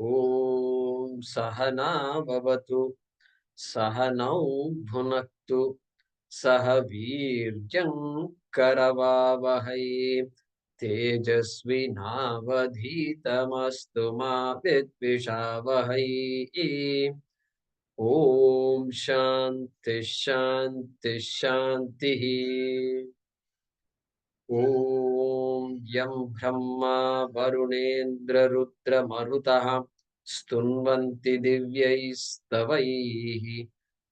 ॐ सहना भवतु सहनौ भुनक्तु सह वीर्यं करवावहै तेजस्विनावधीतमस्तु मा विद्विषावहै ॐ शान्ति शान्ति शान्तिः ॐ यं ब्रह्मा वरुणेन्द्ररुद्रमरुतः स्तुन्वन्ति दिव्यैस्तवैः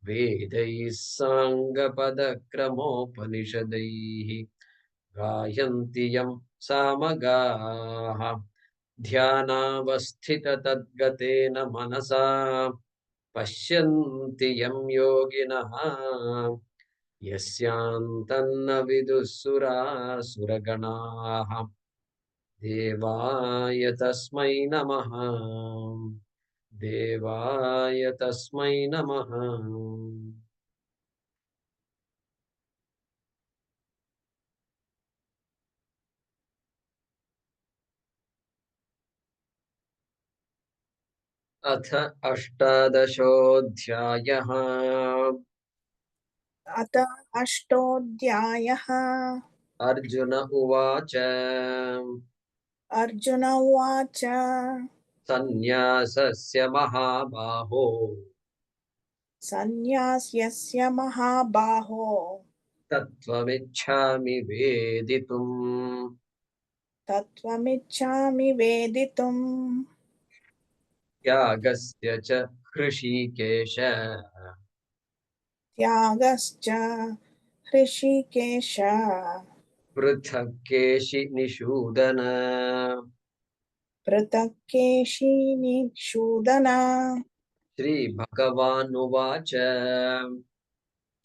वेदैः साङ्गपदक्रमोपनिषदैः गायन्ति यं सामगाः ध्यानावस्थिततद्गतेन मनसा पश्यन्ति यं योगिनः यस्यान्तन्न विदुःसुरासुरगणाः देवाय तस्मै नमः देवाय तस्मै नमः अथ अष्टादशोऽध्यायः अथ अष्टोऽध्यायः अर्जुन उवाच अर्जुन उवाच सन्न्यासस्य महाबाहो सन्न्यास्यस्य महाबाहो तत्त्वमिच्छामि वेदितुम् तत्त्वमिच्छामि वेदितुम् त्यागस्य च हृषीकेश त्यागश्च हृषीकेश पृथक् केशिनिषूदन पृथक् केशिनिषूदन। श्रीभगवानुवाच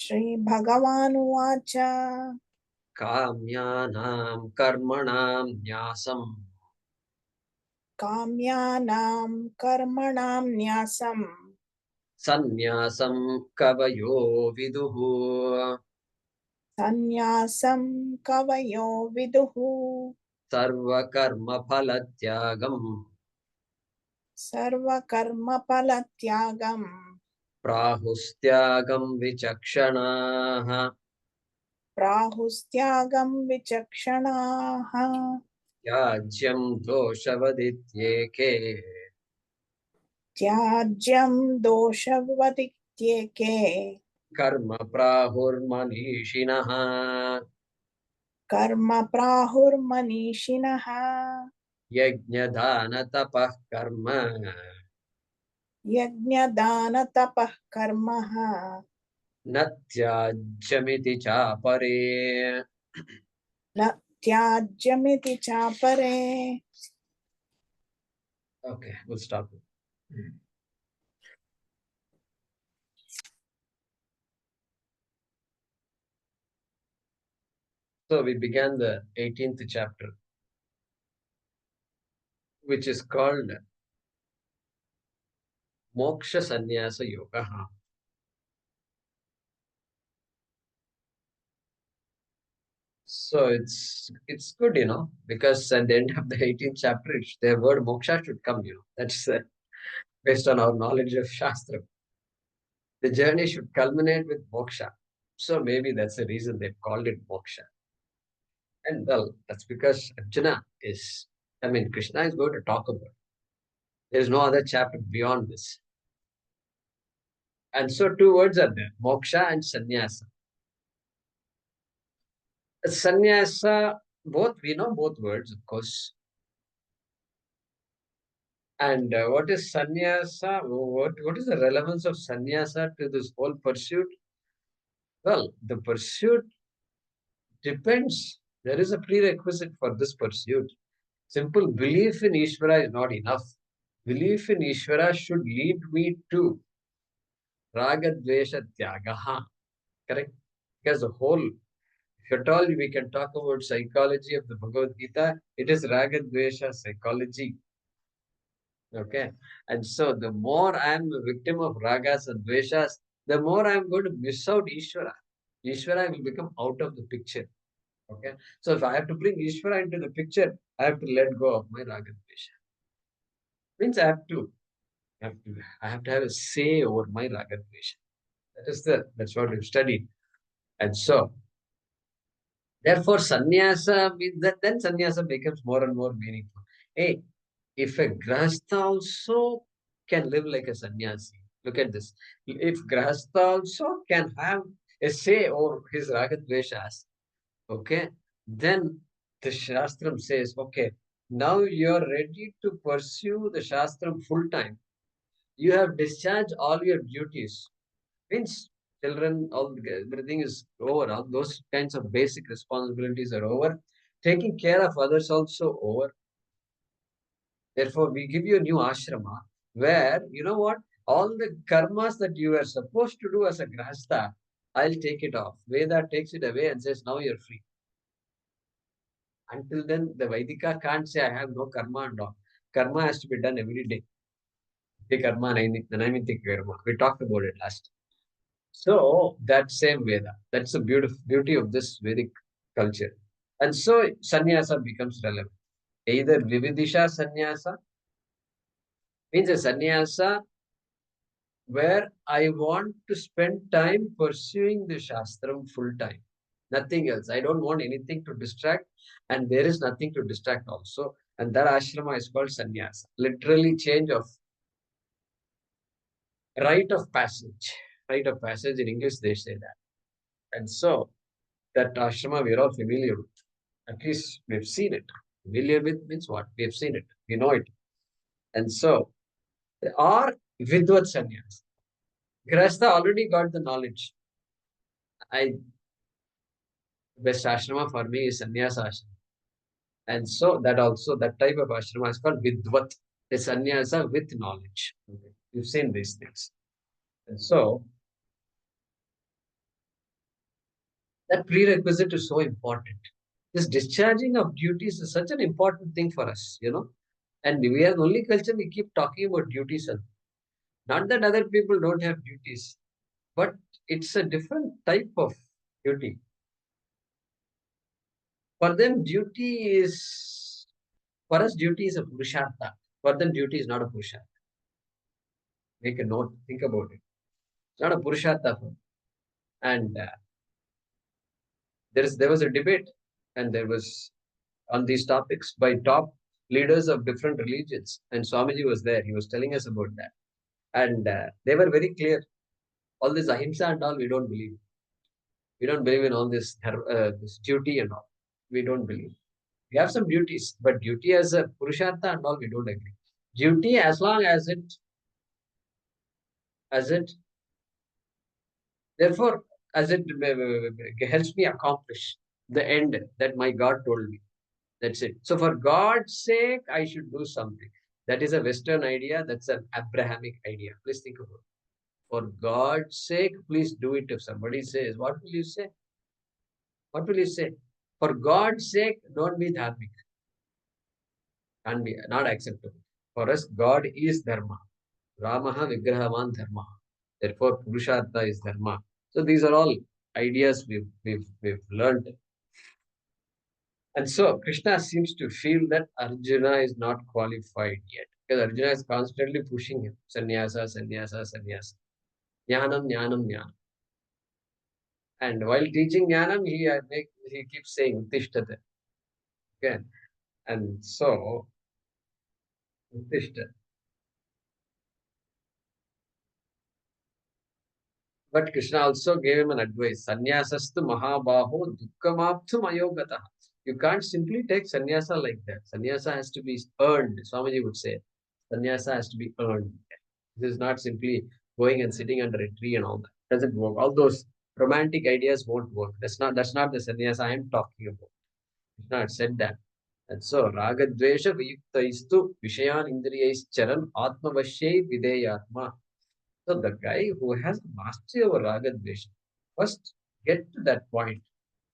श्रीभगवानुवाच काम्यानां कर्मणां न्यासम् काम्यानां कर्मणां न्यासम् सन्न्यासं कवयो विदुः सन्न्यासं कवयो विदुः सर्वकर्मफलत्यागम् सर्वकर्मफलत्यागम् प्राहुस्त्यागं विचक्षणाः प्राहुस्त्यागं विचक्षणाः त्याज्यं दोषवदित्येके त्याज्यं दोषवदित्येके कर्म प्राहुर्मनीषिणः कर्म प्राहुर्मनीषिणः यज्ञदानतपः कर्म यज्ञदानतपः कर्म न त्याज्यमिति चापरे न त्याज्यमिति चापरे। Okay, we'll stop. So we began the 18th chapter, which is called Moksha Sannyasa Yoga. So it's good, because at the end of the 18th chapter, the word moksha should come, That's based on our knowledge of Shastra. The journey should culminate with moksha. So maybe that's the reason they've called it moksha. And well, that's because Krishna is going to talk about it. There is no other chapter beyond this. And so two words are there, moksha and sannyasa. Sannyasa, we know both words, of course. And what is sannyasa? What is the relevance of sannyasa to this whole pursuit? Well, the pursuit depends. There is a prerequisite for this pursuit. Simple belief in Ishvara is not enough. Belief in Ishvara should lead me to Raga Dvesha Tyagaha. Correct? Because the whole, if at all we can talk about psychology of the Bhagavad Gita, it is Raga Dvesha psychology. Okay. And so the more I am a victim of ragas and dveshas, the more I am going to miss out Ishvara. Ishvara will become out of the picture. Okay. So if I have to bring Ishvara into the picture, I have to let go of my raga dvesha. Means I have to have a say over my ragadvesha. That's what we've studied. And so, therefore, sannyasa means that then sannyasa becomes more and more meaningful. Hey, if a grahastha also can live like a sannyasi, look at this. If grahastha also can have a say over his ragadveshas, okay, then the Shastram says, okay, now you're ready to pursue the Shastram full time. You have discharged all your duties. Means children, everything is over. All those kinds of basic responsibilities are over. Taking care of others also over. Therefore, we give you a new ashrama where, you know what, all the karmas that you are supposed to do as a grahastha, I'll take it off. Veda takes it away and says, now you're free. Until then, the Vaidika can't say, I have no karma and all. Karma has to be done every day. The karma, Naimitik karma. We talked about it last. So, that same Veda, that's the beauty of this Vedic culture. And so, sannyasa becomes relevant. Either Vividisha sannyasa, means a sannyasa where I want to spend time pursuing the Shastram full time. Nothing else. I don't want anything to distract, and there is nothing to distract also. And that ashrama is called sannyasa. Literally, change of rite of passage. Rite of passage in English, they say that. And so, that ashrama we are all familiar with. At least we've seen it. Familiar with means what? We've seen it. We know it. And so, or Vidvat sannyas. Grasta already got the knowledge. I best ashrama for me is sannyasa ashrama. And so that type of ashrama is called vidvat, a sannyasa with knowledge. Okay. You've seen these things. And so that prerequisite is so important. This discharging of duties is such an important thing for us, you know. And we are the only culture we keep talking about duties. And not that other people don't have duties, but it's a different type of duty. For them, for us, duty is a purushartha. For them, duty is not a purushartha. Make a note, think about it. It's not a purushartha for them. And there was a debate, and there was on these topics by top leaders of different religions. And Swamiji was there. He was telling us about that. And they were very clear. All this ahimsa and all, we don't believe. We don't believe in all this duty and all. We don't believe. We have some duties, but duty as a purushartha and all, we don't agree. Duty, as long as it, therefore, as it helps me accomplish the end that my God told me. That's it. So, for God's sake, I should do something. That is a Western idea. That's an Abrahamic idea. Please think about it. For God's sake, please do it. If somebody says, what will you say? What will you say? For God's sake, don't be dharmic. Can't be not acceptable. For us, God is dharma. Ramaha vigrahavan dharma. Therefore, Purushartha is dharma. So these are all ideas we've learned. And so Krishna seems to feel that Arjuna is not qualified yet. Because Arjuna is constantly pushing him. Sannyasa, sannyasa, sannyasa. Jnanam, jnanam, jnanam. And while teaching jnanam, he keeps saying Uttishthate. Okay. And so Uttishthate. But Krishna also gave him an advice. Sannyasastu mahabaho dukkhamapthum ayogataha. You can't simply take sannyasa like that. Sannyasa has to be earned. Swamiji would say. Sannyasa has to be earned. This is not simply going and sitting under a tree and all that. Doesn't work. All those romantic ideas won't work. That's not the sannyasa I am talking about. Krishna had said that. And so ragadvesha viyuktaistu vishayan indriyais charan atmavashyai videyatma. So the guy who has mastery over raga dvesha, first get to that point.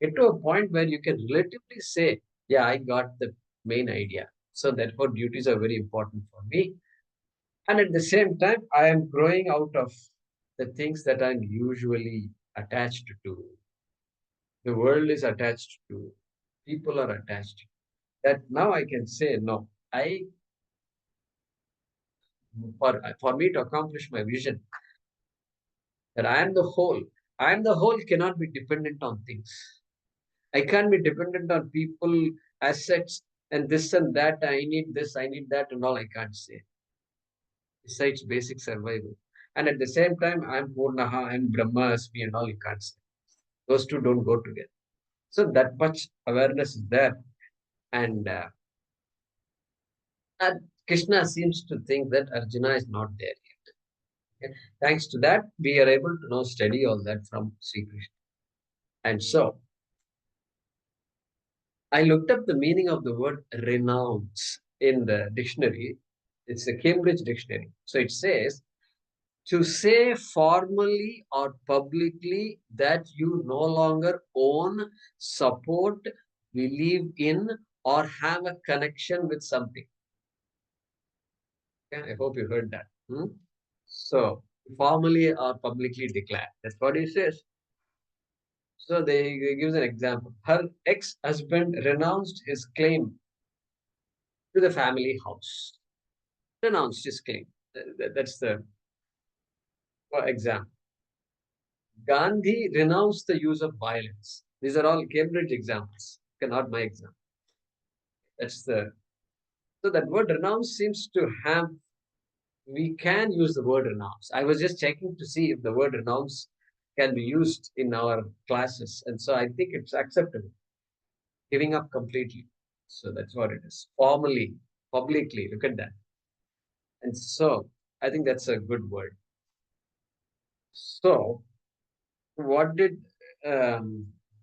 Get to a point where you can relatively say, yeah, I got the main idea. So therefore duties are very important for me. And at the same time, I am growing out of the things that I'm usually attached to. The world is attached to. People are attached. That now I can say, no, I for me to accomplish my vision, that I am the whole. I am the whole cannot be dependent on things. I can't be dependent on people, assets, and this and that. I need this, I need that, and all. I can't say. Besides basic survival. And at the same time, I'm Purnaha, I'm Brahmasmi, and all. You can't say. Those two don't go together. So that much awareness is there. And Krishna seems to think that Arjuna is not there yet. Okay? Thanks to that, we are able to now study all that from Sri Krishna. And so, I looked up the meaning of the word renounce in the dictionary. It's a Cambridge dictionary. So it says, to say formally or publicly that you no longer own, support, believe in, or have a connection with something. Okay? I hope you heard that. So, formally or publicly declare. That's what he says. So they gives an example. Her ex-husband renounced his claim to the family house. Renounced his claim. That's the example. Gandhi renounced the use of violence. These are all Cambridge examples, not my example. So that word renounce seems to have, we can use the word renounce. I was just checking to see if the word renounce can be used in our classes. And so I think it's acceptable. Giving up completely. So that's what it is. Formally, publicly, look at that. And so I think that's a good word. So what did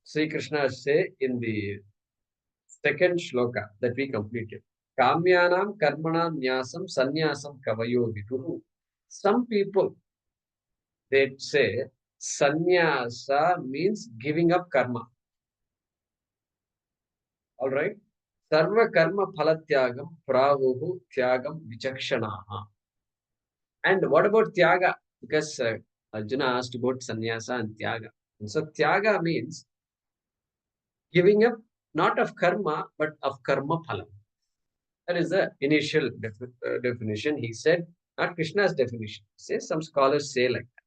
Sri Krishna say in the second shloka that we completed? Kamyanam karmanam nyasam sannyasam kavayo viduhu. Some people, they say sannyasa means giving up karma. All right. Sarva karma phalatyagam prahuhu tyagam vichakshanaha. And what about tyaga? Because Arjuna asked about sannyasa and tyaga. And so tyaga means giving up not of karma, but of karma phalam. That is the initial definition. He said, not Krishna's definition. Says some scholars say like that.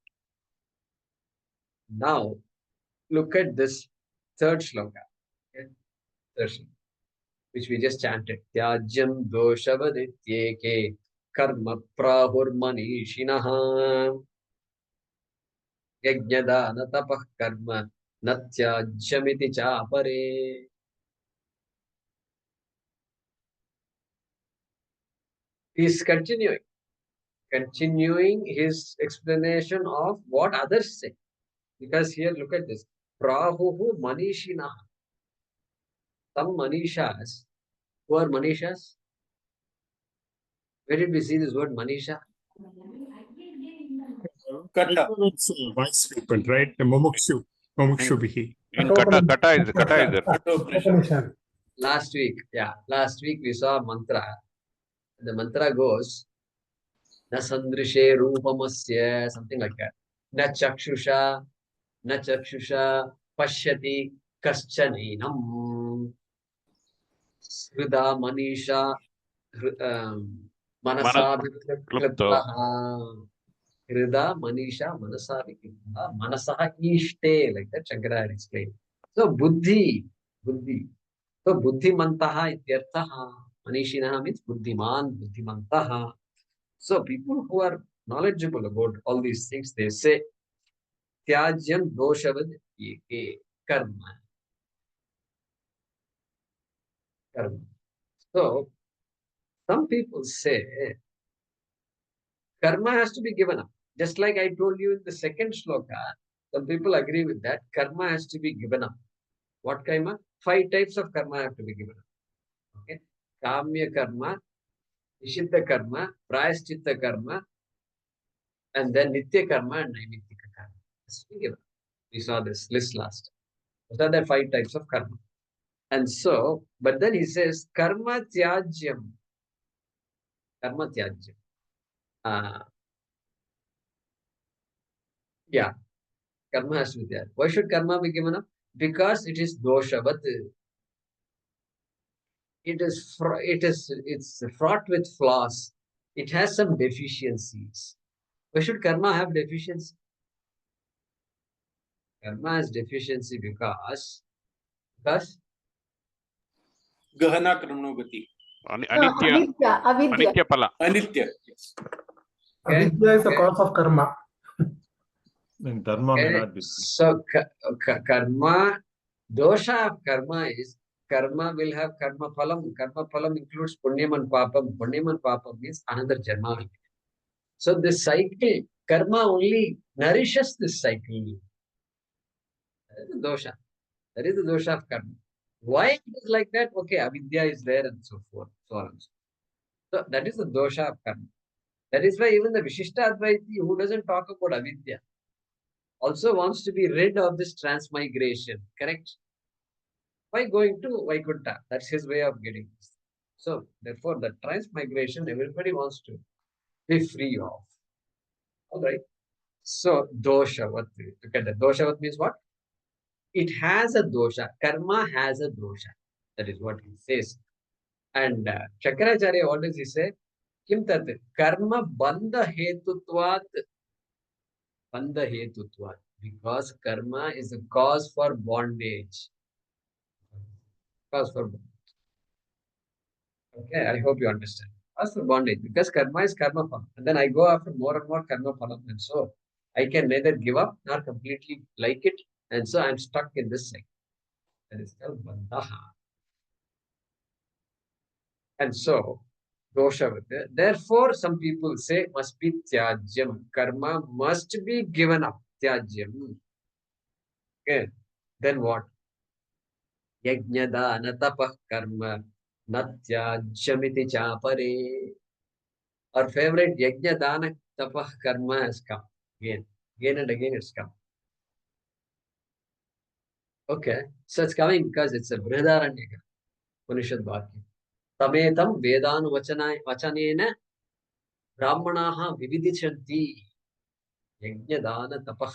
Now, look at this third shloka. Okay? Third shloka, which we just chanted. Tyajyam doshavadityeke karma prahur manishinaha yajnadana tapah karma natyajyamiti chapare. He's continuing his explanation of what others say. Because here, look at this. Prahuhu manishina. Some manishas. Who are manishas? Where did we see this word manisha? Kata. It's wise people, right? The Mumukshu. Mumukshubihi. In kata is there. Last week we saw a mantra. The mantra goes, na sandrishe rupamasya, something like that. Na chakshusha pashyati kaschanenam. Srida manisha manasabhikliptaha. Hrida manisha manasavikliptaha. Manasaha ishte, like that Shankara had explained. So buddhi. So buddhimantaha ityarthaha. Manishinaha means buddhiman, buddhimantaha. So people who are knowledgeable about all these things, they say, tyajyam doshavad yeke karma. So some people say karma has to be given up. Just like I told you in the second shloka, some people agree with that. Karma has to be given up. What karma? 5 types of karma have to be given up. Okay. Kamya karma, Nishiddha karma, Prayaschitta karma, and then Nitya karma and Naimittika karma. Has to be given up. We saw this list last. Those are the 5 types of karma. And so, but then he says, karma tyajyam. Karma tyajyam. Yeah, karma has to be there. Why should karma be given up? Because it is doshavat. It's fraught with flaws. it has some deficiencies. Why should karma have deficiency? Karma has deficiency because Gahana Kranogati. Anitya, Avidya. Anitya Pala. Anitya. Avidya is the cause of karma. Then dharma may not be. So karma, dosha of karma is karma will have karma phalam. Karma phalam includes punyam and papam. Punyam and papam means another janma. So this cycle, karma only nourishes this cycle. That is the dosha. That is the dosha of karma. Why it is like that? Okay, avidya is there and so forth. So on. So that is the dosha of karma. That is why even the Vishishta Advaiti, who doesn't talk about avidya, also wants to be rid of this transmigration. Correct? By going to Vaikuntha. That's his way of getting this. So therefore, the transmigration, everybody wants to be free of. All right. So doshavat. Look at that. Doshavat means what? It has a dosha. Karma has a dosha. That is what he says. And Shakaracharya, what does he say? Kim tat karma bandha hetutvat. Bandha hetutvat. Because karma is a cause for bondage. Cause for bondage. Okay, I hope you understand. Cause for bondage. Because karma is karma phalam. And then I go after more and more karma phalam. And so I can neither give up nor completely like it. And so I'm stuck in this cycle. That is called bandha. And so, doshavata. Therefore, some people say must be tyajyam. Karma must be given up. Tyajyam. Okay. Then what? Yajnadana tapah karma natyajyamiti chapare. Our favorite Yajnadana tapah karma has come. Again and again it's come. Okay. So it's coming because it's a Brihadaranyaka. Upanishad Vakya. Tametam Vedanu Vachanena Brahmanaha Vividichanti Yajnadana tapah.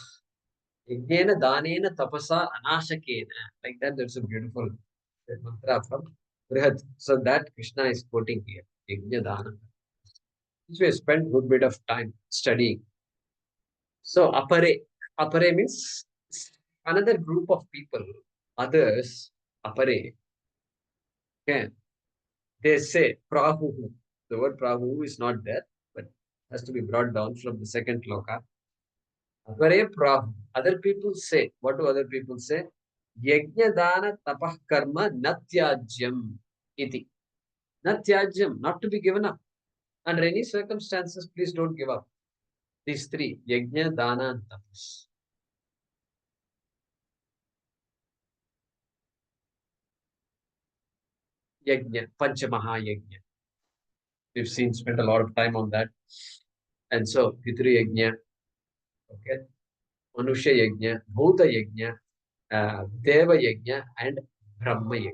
Yajnena Danena Tapasa Anashakena. Like that, there's a beautiful mantra from Brihad. So that Krishna is quoting here. Yajnadana. Which we spent a good bit of time studying. So apare. Apare means another group of people. Others, apare. Okay. They say prahu. The word prahu is not there, but has to be brought down from the second loka. Apare prahu. Other people say, what do other people say? Yajnadana tapah karma natyajyam iti. Natyajyam, not to be given up. Under any circumstances, please don't give up. These three, yajna, dana, and tapas. Yajna, Panchamaha Yajna. We've spent a lot of time on that. And so, Pitru Yajna, okay, Manusha Yajna, Bhuta Yajna, Deva Yajna, and Brahma Yajna.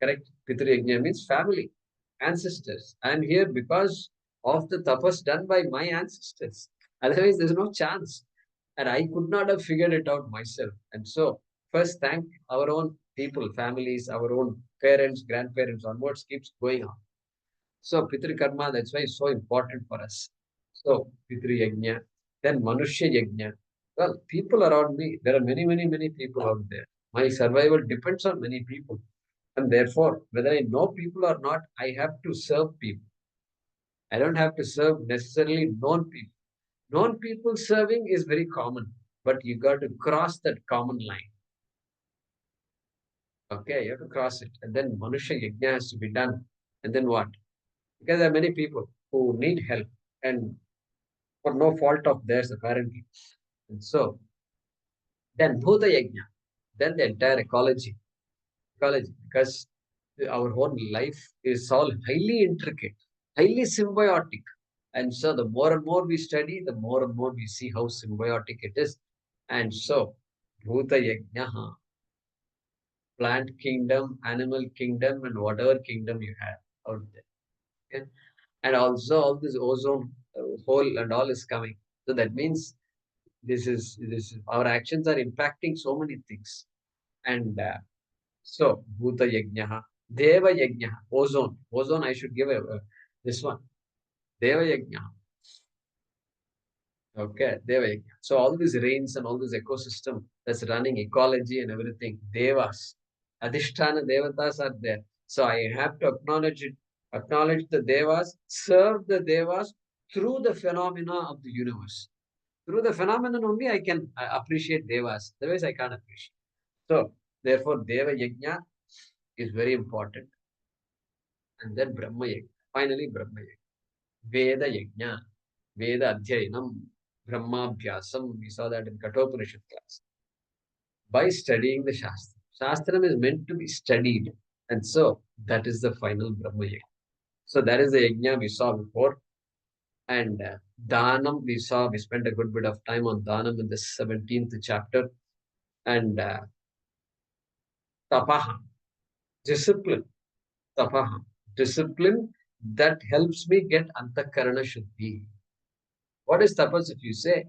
Correct? Pitru Yajna means family, ancestors. I am here because of the tapas done by my ancestors. Otherwise, there's no chance. And I could not have figured it out myself. And so, first thank our own people, families, our own parents, grandparents onwards keeps going on. So, Pitri Karma, that's why it's so important for us. So, Pitri Yajna, then Manushya Yajna. Well, people around me, there are many, many, many people out there. My survival depends on many people. And therefore, whether I know people or not, I have to serve people. I don't have to serve necessarily known people. Known people serving is very common, but you got to cross that common line. Okay, you have to cross it. And then Manusha Yajna has to be done. And then what? Because there are many people who need help and for no fault of theirs, apparently. And so, then Bhuta Yajna, then the entire ecology, because our whole life is all highly intricate, highly symbiotic. And so the more and more we study, the more and more we see how symbiotic it is. And so, Bhuta Yajna, plant kingdom, animal kingdom, and whatever kingdom you have out there. Okay? And also all this ozone hole and all is coming. So that means this is our actions are impacting so many things. And so, Bhuta Yajna, Deva Yajna, ozone. Ozone, I should give this one. Deva Yajna. Okay, Deva Yajna. So all these rains and all this ecosystem that's running, ecology and everything, Devas, Adhisthana Devatas are there. So I have to acknowledge it, acknowledge the Devas, serve the Devas through the phenomena of the universe. Through the phenomenon only I can appreciate Devas. Otherwise I can't appreciate. So therefore Deva Yajna is very important. And then Brahma Yajna. Finally Brahma Yajna. Veda Yajna. Veda Adhyayanam. Brahmabhyasam. We saw that in Kathopanishad class. By studying the Shastra. Shastram is meant to be studied. And so that is the final Brahma Yajna. So that is the Yajna we saw before. And Dhanam, we spent a good bit of time on Dhanam in the 17th chapter. And Tapaha, discipline. Tapaha, discipline that helps me get Antakarana Shuddhi. What is tapas if you say?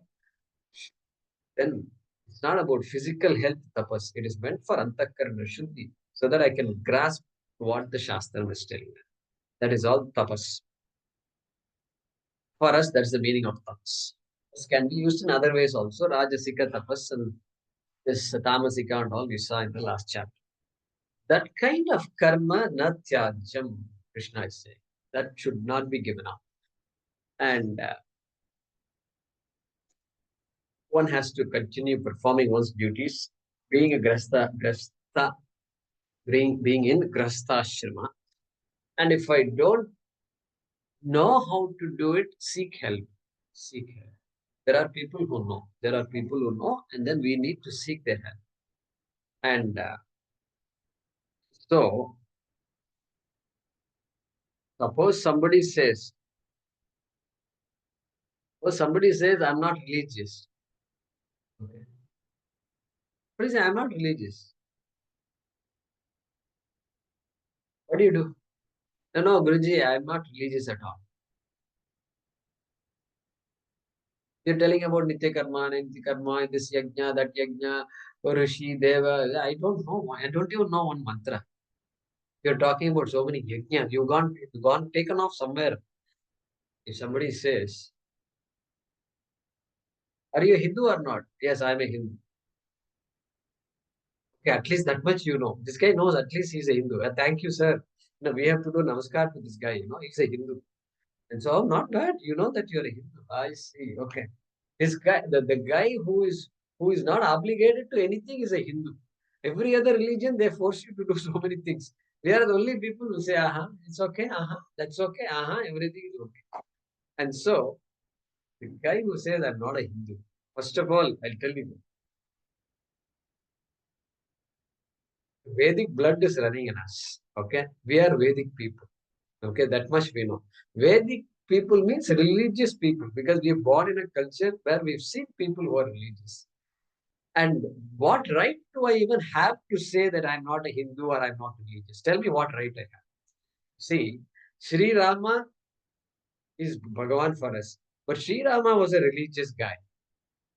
Then it's not about physical health tapas. It is meant for Antakarana Shuddhi, so that I can grasp what the Shastra is telling me. That is all tapas. For us, that's the meaning of tapas. This can be used in other ways also. Rajasika tapas and this tamasika and all we saw in the last chapter. That kind of karma na tyajam, Krishna is saying. That should not be given up. And one has to continue performing one's duties, being a grasta, being in grasta ashrama. And if I don't know how to do it, seek help. Seek help. There are people who know. There are people who know, and then we need to seek their help. And so, suppose somebody says, I'm not religious. Okay. But he says, I'm not religious. What do you do? No, Guruji, I'm not religious at all. You're telling about Nitya Karma, Nitya Karma, this Yajna, that Yajna, Rishi, Deva. I don't know. I don't even know one mantra. You're talking about so many Yajnas. You've gone taken off somewhere. If somebody says, are you a Hindu or not? Yes, I'm a Hindu. Okay, at least that much you know. This guy knows at least he's a Hindu. Thank you, sir. No, we have to do namaskar to this guy. He's a Hindu. And so, not bad. You know that you're a Hindu. I see. Okay. This guy, the guy who is not obligated to anything is a Hindu. Every other religion, they force you to do so many things. We are the only people who say, it's okay, that's okay, everything is okay. And so, the guy who says, I'm not a Hindu, first of all, I'll tell you, Vedic blood is running in us. Okay? We are Vedic people. Okay? That much we know. Vedic people means religious people, because we are born in a culture where we've seen people who are religious. And what right do I even have to say that I'm not a Hindu or I'm not religious? Tell me what right I have. See, Sri Rama is Bhagavan for us. But Sri Rama was a religious guy.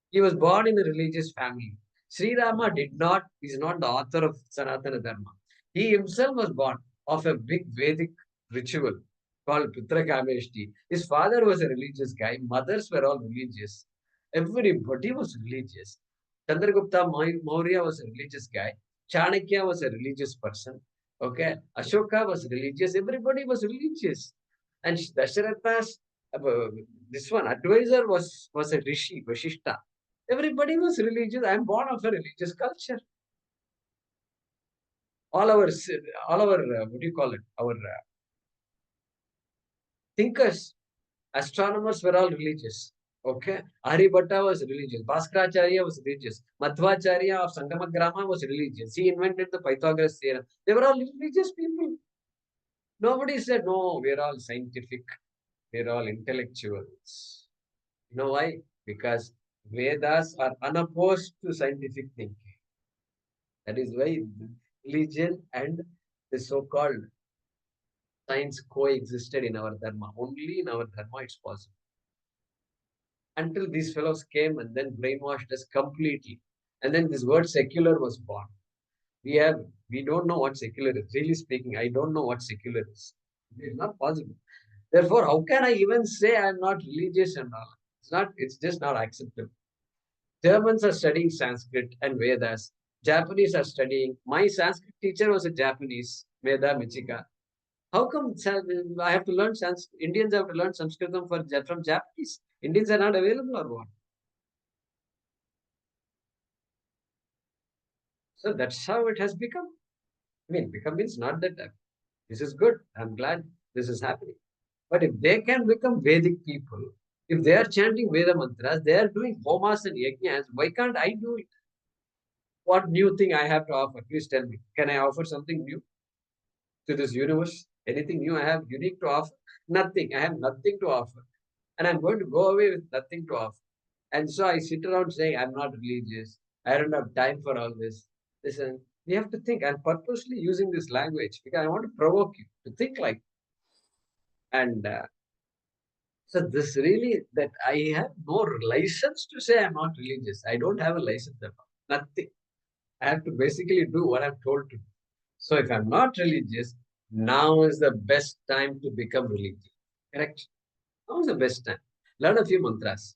He was born in a religious family. Sri Rama is not the author of Sanatana Dharma. He himself was born of a big Vedic ritual called Putra Kameshti. His father was a religious guy. Mothers were all religious. Everybody was religious. Chandragupta Maurya was a religious guy. Chanakya was a religious person. Okay. Ashoka was religious. Everybody was religious. And Dasharatha's this one advisor was a rishi, Vashishta. Everybody was religious. I'm born of a religious culture. All our what do you call it? Our thinkers, astronomers were all religious. Okay, Aryabhatta was religious. Bhaskaracharya was religious. Madhvacharya of Sangamagrama was religious. He invented the Pythagoras theorem. They were all religious people. Nobody said, no, we're all scientific. We're all intellectuals. You know why? Because Vedas are unopposed to scientific thinking. That is why religion and the so-called science coexisted in our dharma. Only in our dharma it's possible. Until these fellows came and then brainwashed us completely. And then this word secular was born. We don't know what secular is. Really speaking, I don't know what secular is. It's not possible. Therefore, how can I even say I'm not religious and all? It's just not acceptable. Germans are studying Sanskrit and Vedas. Japanese are studying. My Sanskrit teacher was a Japanese, Meda Michika. How come I have to learn Sanskrit? Indians have to learn Sanskrit from Japanese. Indians are not available or what? So that's how it has become. I mean, become means not that this is good. I'm glad this is happening. But if they can become Vedic people, if they are chanting Veda mantras, they are doing homas and yajnas, why can't I do it? What new thing I have to offer? Please tell me. Can I offer something new to this universe? Anything new I have unique to offer? Nothing. I have nothing to offer. And I'm going to go away with nothing to offer. And so I sit around saying, I'm not religious. I don't have time for all this. Listen, you have to think. I'm purposely using this language because I want to provoke you to think like. And so this really that I have no license to say I'm not religious. I don't have a license at all. Nothing. I have to basically do what I'm told to do. So if I'm not religious, now is the best time to become religious. Correct? Now is the best time. Learn a few mantras.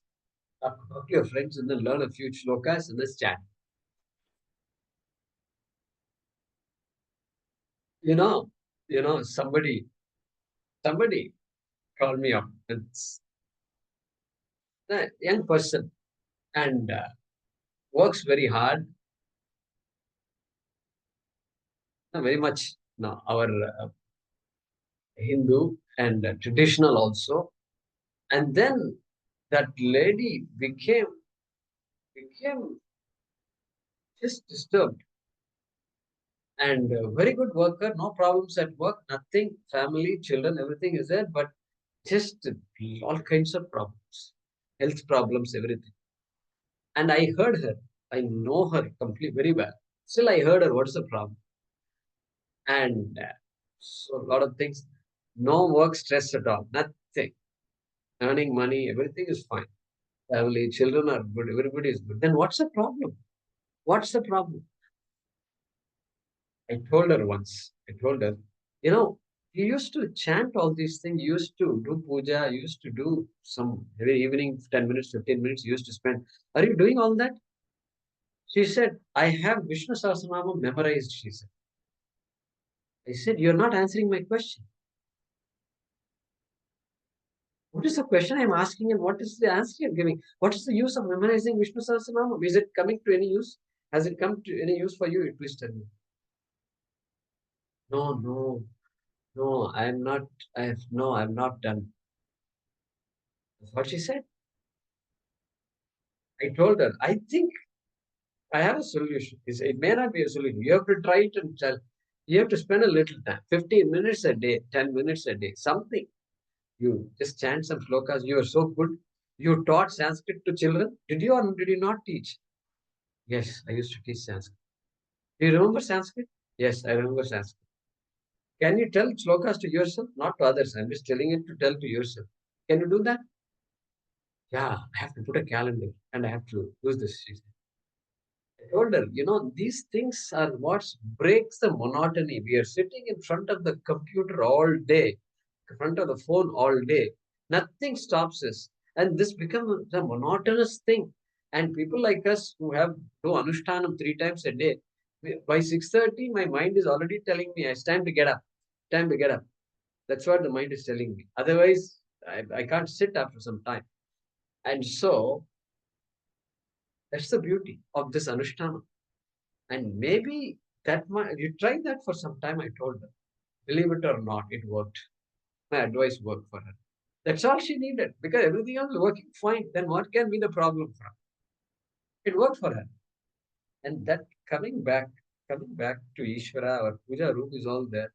Talk to your friends and then learn a few shlokas and let's chat. You know, somebody called me up. It's a young person and works very hard. Very much our Hindu and traditional also. And then that lady became just disturbed. And very good worker, no problems at work, nothing, family, children, everything is there, but just all kinds of problems, health problems, everything. And I heard her, I know her completely very well. Still, I heard her, what's the problem? And so a lot of things, no work stress at all, nothing. Earning money, everything is fine. Family, children are good, everybody is good. Then what's the problem? What's the problem? I told her once, you used to chant all these things, you used to do puja, you used to do some every evening, 10 minutes, 15 minutes, you used to spend. Are you doing all that? She said, I have Vishnu Sahasranama memorized, she said. I said, you're not answering my question. What is the question I'm asking and what is the answer you're giving? What is the use of memorizing Vishnu Sahasranama? Is it coming to any use? Has it come to any use for you? Please tell me. No, I'm not done. That's what she said. I told her, I think I have a solution. It may not be a solution. You have to try it and tell. You have to spend a little time, 15 minutes a day, 10 minutes a day, something. You just chant some shlokas. You are so good. You taught Sanskrit to children. Did you or did you not teach? Yes, I used to teach Sanskrit. Do you remember Sanskrit? Yes, I remember Sanskrit. Can you tell shlokas to yourself? Not to others. I'm just telling it to tell to yourself. Can you do that? Yeah, I have to put a calendar and I have to use this. She said. I told her, these things are what breaks the monotony. We are sitting in front of the computer all day, in front of the phone all day. Nothing stops us. And this becomes a monotonous thing. And people like us who have do Anushtanam 3 times a day, by 6:30, my mind is already telling me it's time to get up. Time to get up. That's what the mind is telling me. Otherwise, I can't sit after some time. And so that's the beauty of this Anushtanam. And maybe you try that for some time, I told her. Believe it or not, it worked. My advice worked for her. That's all she needed because everything else working fine. Then what can be the problem from? It worked for her. And that coming back to Ishvara, our puja room is all there.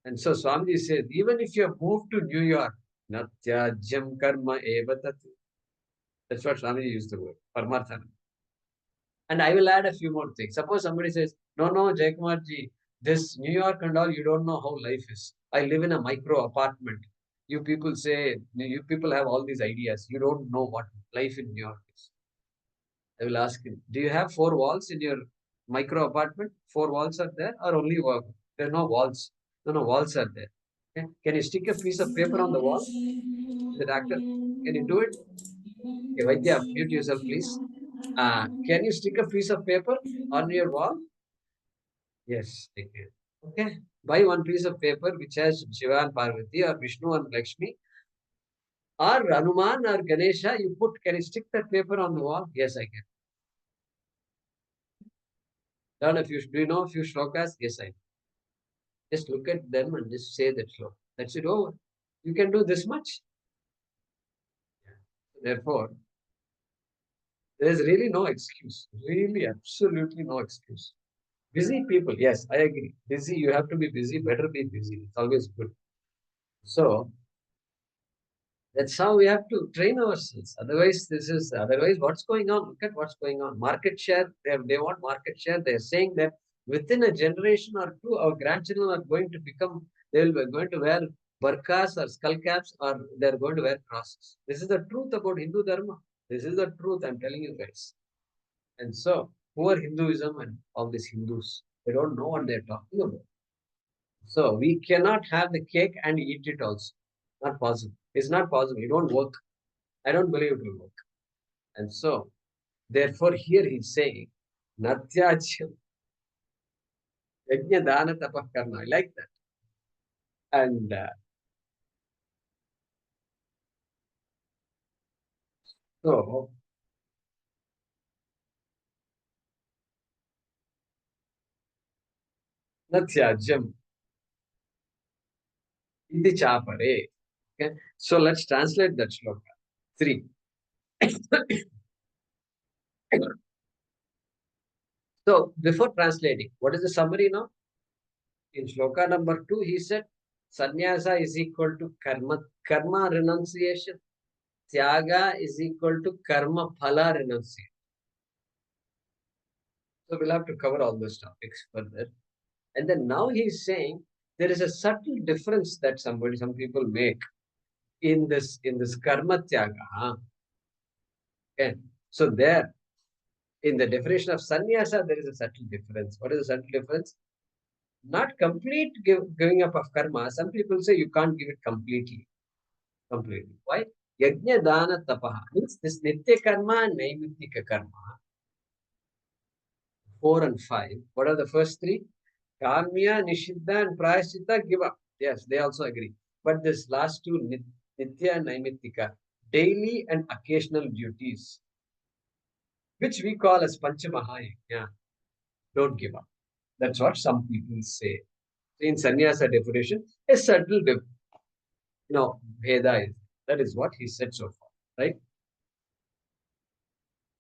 And so Swamiji says, even if you have moved to New York, natyajam karma eva tat. That's what Swamiji used the word, Paramarthana. And I will add a few more things. Suppose somebody says, no, Jaykumar ji, this New York and all, you don't know how life is. I live in a micro apartment. You people have all these ideas. You don't know what life in New York is. I will ask him, do you have 4 walls in your micro apartment? 4 walls are there or only there are no walls? No, walls are there. Okay? Can you stick a piece of paper on the wall? The doctor, can you do it? Okay, Vaidya, mute yourself, please. Can you stick a piece of paper on your wall? Yes, they can. Okay. Buy one piece of paper which has Shiva and Parvati or Vishnu and Lakshmi or Hanuman or Ganesha. You put, can you stick that paper on the wall? Yes, I can. Learn a few, do you know a few shlokas? Yes, I do. Just look at them and just say that shloka. That's it over. You can do this much. Therefore, there is really no excuse. Really, absolutely no excuse. Busy people, yes, I agree. Busy, you have to be busy, better be busy. It's always good. So, that's how we have to train ourselves. Otherwise, what's going on? Look at what's going on. Market share, they want market share. They're saying that within a generation or two, our grandchildren are going to become, they'll be going to wear burqas or skull caps or they're going to wear crosses. This is the truth about Hindu Dharma. This is the truth, I'm telling you guys. And so, poor Hinduism and all these Hindus, they don't know what they're talking about. So, we cannot have the cake and eat it also. Not possible. It's not possible. It won't work. I don't believe it will work. And so, therefore, here he's saying, Natyajyam Yajna Dana Tapah Karma. I like that. And so, Natyajyam Iti Chapare. Okay. So, let's translate that shloka. 3. So, before translating, what is the summary now? In shloka number 2, he said, Sannyasa is equal to karma renunciation. Tyaga is equal to karma phala renunciation. So we'll have to cover all those topics further. And then now he's saying there is a subtle difference that some people make in this karma tyaga. Okay. So there, in the definition of sannyasa, there is a subtle difference. What is the subtle difference? Not complete giving up of karma. Some people say you can't give it completely. Completely. Why? Yajna dana tapaha means this nitya karma and naimittika karma. 4 and 5. What are the first 3? Kamya, Nishiddha, and Prayaschitta give up. Yes, they also agree. But this last 2, Nitya and Naimittika, daily and occasional duties, which we call as Panchamahayajna, don't give up. That's what some people say. So in Sannyasa definition, a subtle, Veda is. That is what he said so far, right?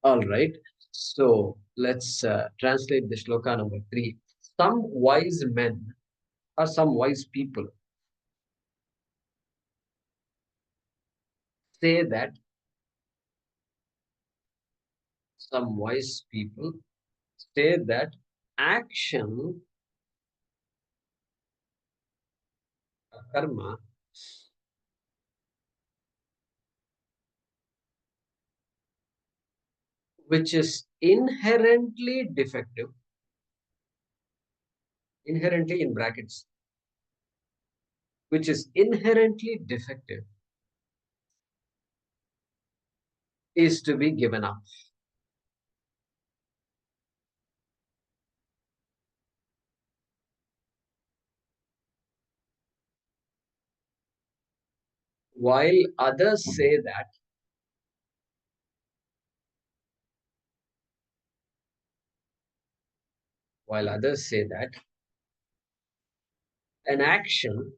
All right. So let's translate the shloka number 3. Some wise men or some wise people say that some wise people say that action, karma, which is inherently defective, inherently in brackets, which is inherently defective, is to be given up. While others say that an action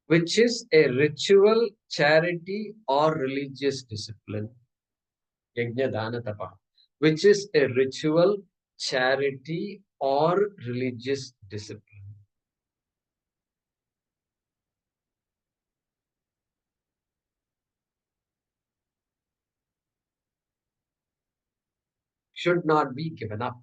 which is a ritual, charity, or religious discipline, yajna dana tapa, which is a ritual, charity, or religious discipline, should not be given up.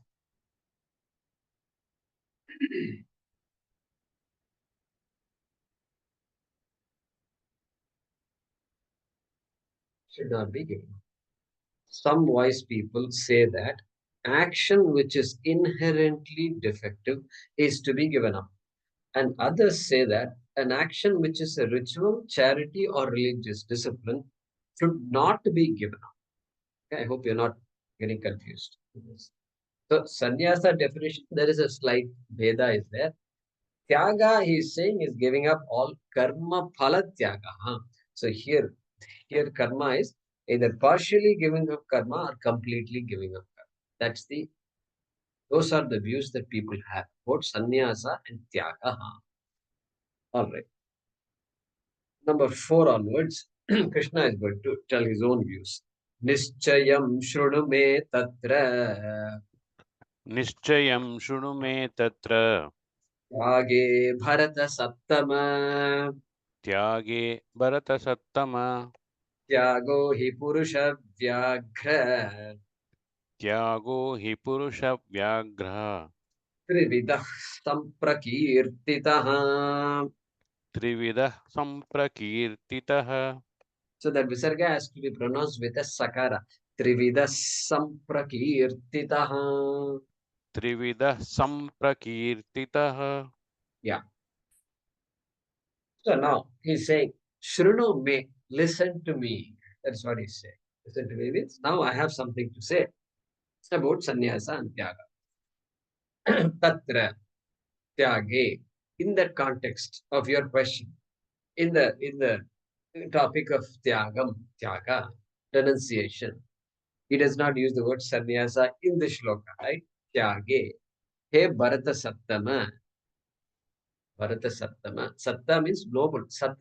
Should not be given up. Some wise people say that action which is inherently defective is to be given up. And others say that an action which is a ritual, charity, or religious discipline should not be given up. Okay, I hope you're not getting confused. So, sannyasa definition, there is a slight veda is there. Tyaga, he is saying, is giving up all karma phala tyaga. So here karma is either partially giving up karma or completely giving up karma. Those are the views that people have about sannyasa and tyaga. All right. Number 4 onwards, Krishna is going to tell his own views. Nischayam shrudu me tatra Nischayam shunu me tatra tyage bharata sattama tyage bharata sattama tyago hi purusha vyaghra tyago hi purusha vyagra trividah samprakirtitah. trividah samprakirtitah. So that visarga has to be pronounced with a sakara. Trividah samprakirtitah. Trividah samprakirtitah. Yeah. So now he's saying, Shrunu me, listen to me. That's what he's saying. Listen to me means now I have something to say about sannyasa and tyaga. Tatra tyage. In that context of your question, in the topic of tyaga, renunciation, he does not use the word sannyasa in the shloka, right? Tyage. He Bharata Sattama. Bharata Sattama. Satta means noble. Sat,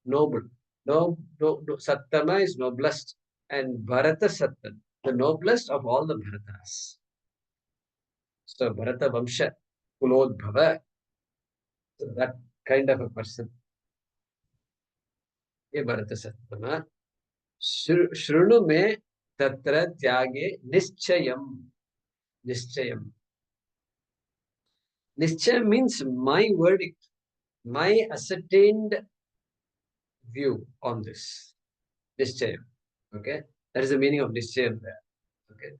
noble. No, Sattama is noblest. And Bharata Sattan, the noblest of all the Bharatas. So Bharata Vamsha, Kulodbhava. So that kind of a person. Ye Bharata Sattama. Shrunu me tatra tyage nischayam. Nischayam. Nischayam means my verdict, my ascertained view on this. Nischayam. Okay? That is the meaning of nischayam there. Okay?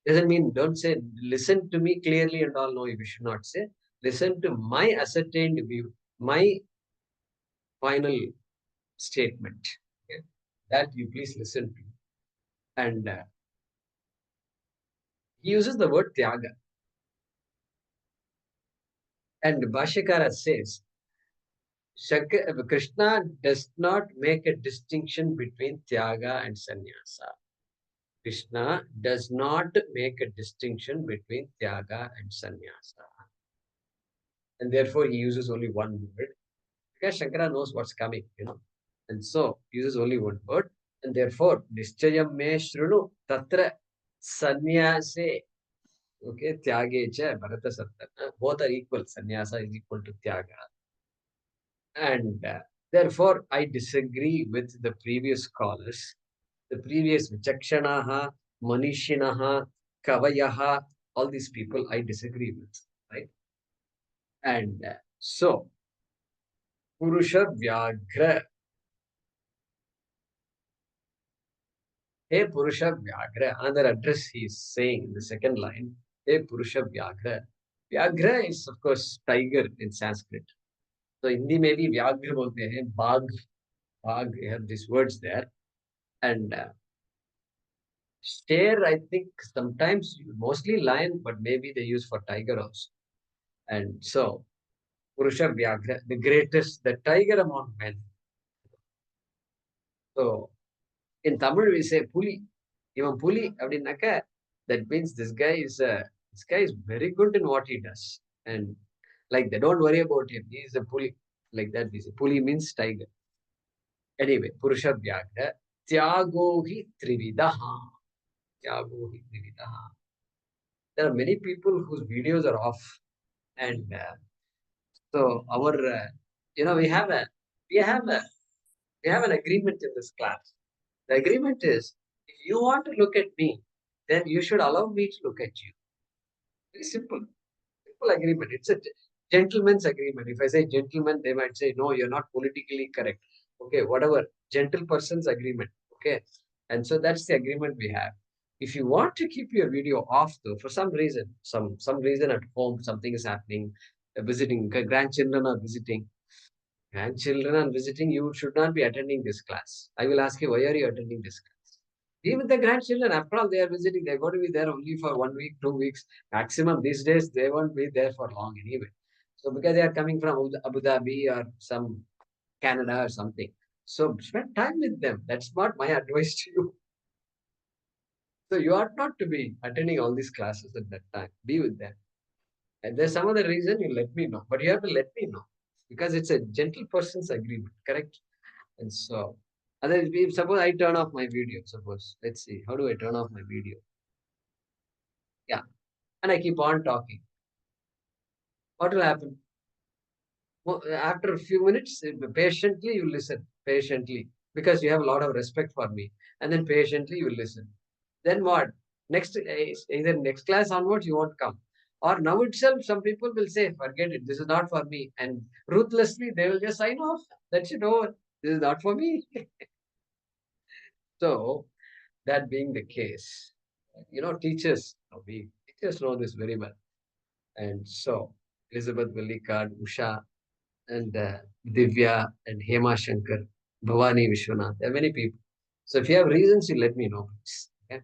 Doesn't mean, don't say, listen to me clearly and all. No, you should not say. Listen to my ascertained view, my final statement. Okay? That you please listen to. And he uses the word tyaga. And Bhashyakara says, Krishna does not make a distinction between tyaga and sannyasa. Krishna does not make a distinction between tyaga and sannyasa. And therefore, he uses only one word. Because Shankara knows what's coming, And so, uses only one word. And therefore, nischayam me shrunu tatra sannyase. Okay, tyage cha bharata sattana. Both are equal. Sannyasa is equal to tyaga. And therefore, I disagree with the previous scholars, the previous Vichakshanaha, Manishinaha, Kavayaha, all these people I disagree with, right? And so, Purusha Vyagra. Hey Purusha Vyagra, another address he is saying in the second line. Hey Purusha Vyagra. Vyagra is, of course, tiger in Sanskrit. So, Hindi may be Vyagra bolte hain, Bagh, you have these words there. And Stare, I think sometimes mostly lion, but maybe they use for tiger also. And so, Purusha Vyagra, the greatest, the tiger among men. So, in Tamil we say Puli. Even Puli, that means this guy is very good in what he does. And like they don't worry about him. He is a Puli. Like that we say. Puli means tiger. Anyway, Purusha Vyagra, Tyago hi Trividaha. Tyago hi Trividaha. There are many people whose videos are off, and so our, we have an agreement in this class. The agreement is, if you want to look at me, then you should allow me to look at you. Very simple agreement. It's a gentleman's agreement. If I say gentleman, they might say, no, you're not politically correct. Okay, whatever, gentle person's agreement. Okay, and so that's the agreement we have. If you want to keep your video off, though, for some reason, some reason at home, something is happening, visiting, grandchildren are visiting, you should not be attending this class. I will ask you, why are you attending this class? Be with the grandchildren. After all, they are visiting. They're going to be there only for 1 week, 2 weeks. Maximum these days, they won't be there for long anyway. So because they are coming from Abu Dhabi or some Canada or something. So spend time with them. That's not my advice to you. So you ought not to be attending all these classes at that time. Be with them. And there's some other reason, you let me know. But you have to let me know. Because it's a gentle person's agreement, correct? And so, otherwise, suppose I turn off my video, suppose. Let's see, how do I turn off my video? Yeah, and I keep on talking. What will happen? Well, after a few minutes, patiently you listen, patiently, because you have a lot of respect for me. And then patiently you listen. Then what? Next, either next class onwards, you won't come. Or now itself, some people will say, forget it, this is not for me. And ruthlessly, they will just sign off. That's it over. This is not for me. So, that being the case, teachers know this very well. And so, Elizabeth Willicard, Usha, and Divya, and Hema Shankar, Bhavani Vishwanath, there are many people. So, if you have reasons, you let me know, please. Okay?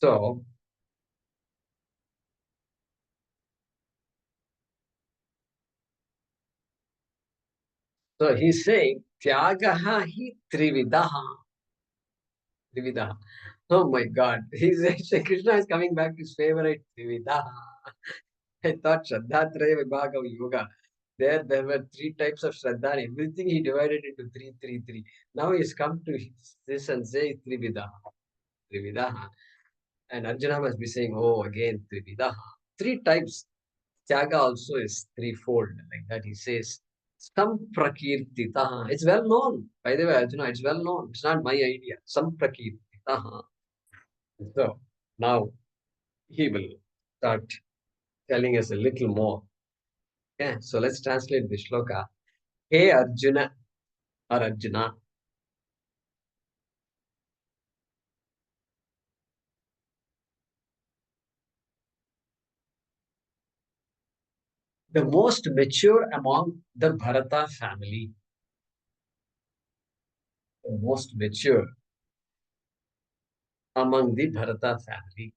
So, he's saying, Tyagaha hi trividaha. Trividaha. Oh my God. Krishna is coming back to his favorite Trividaha. I thought Shraddhatraya Vibhaga Yoga. There were 3 types of Shraddha. Everything he divided into 3. Now he's come to this and say Trividaha. Trividaha. And Arjuna must be saying, oh, again Trividaha. 3 types. Tyaga also is threefold. Like that he says, Samprakirtitaha. It's well known. By the way, Arjuna, it's well known. It's not my idea. Samprakirtitaha. So now he will start telling us a little more. Yeah, so let's translate the shloka. Hey Arjuna or Arjuna. The most mature among the Bharata family. The most mature among the Bharata family.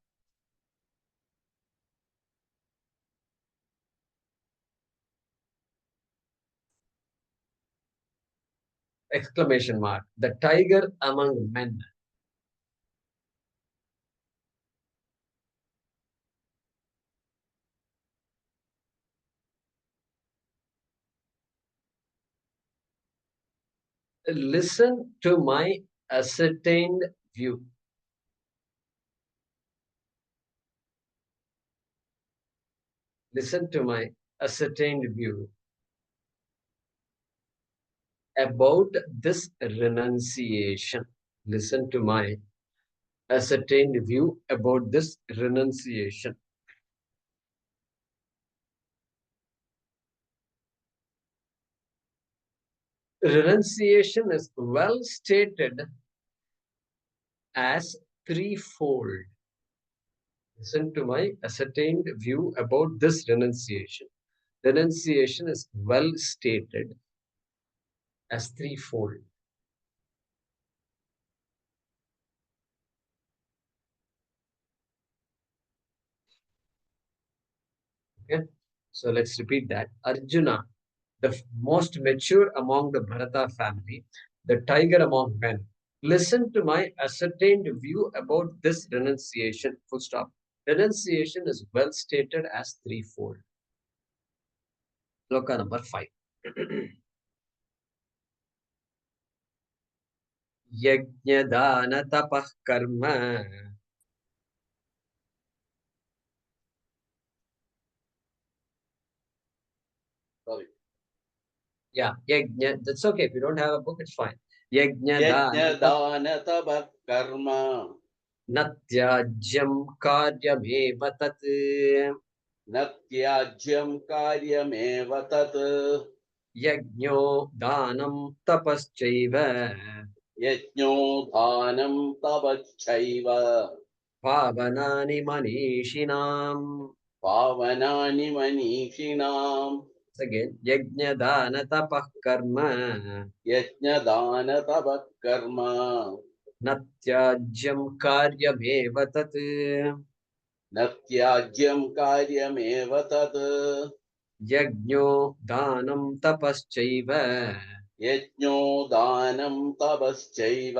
Exclamation mark. The tiger among men. Listen to my ascertained view. Listen to my ascertained view about this renunciation. Listen to my ascertained view about this renunciation. Renunciation is well stated as threefold. Listen to my ascertained view about this renunciation. Renunciation is well stated as threefold. Okay, so let's repeat that. Arjuna, the most mature among the Bharata family, the tiger among men. Listen to my ascertained view about this renunciation. Full stop. Renunciation is well stated as threefold. Shloka number 5. Yajnadana tapah karma. Sorry. Yeah, yajna. That's okay. If you don't have a book, it's fine. Yajnadana Yajnadana karma natyajyam karyameva tat. natyajyam karyameva tat Yajno danam tapaschaiva यज्ञोदानं तपश्चैव pavanani manishinam. पावनानि मनीषिणाम् Again, yajna dana tapah karma यज्ञदानतपः कर्म natyajyam karyameva tat. न त्याज्यं कार्यमेव तत् Yajno danam tapaschaiva यज्ञो दानं तपश्चैव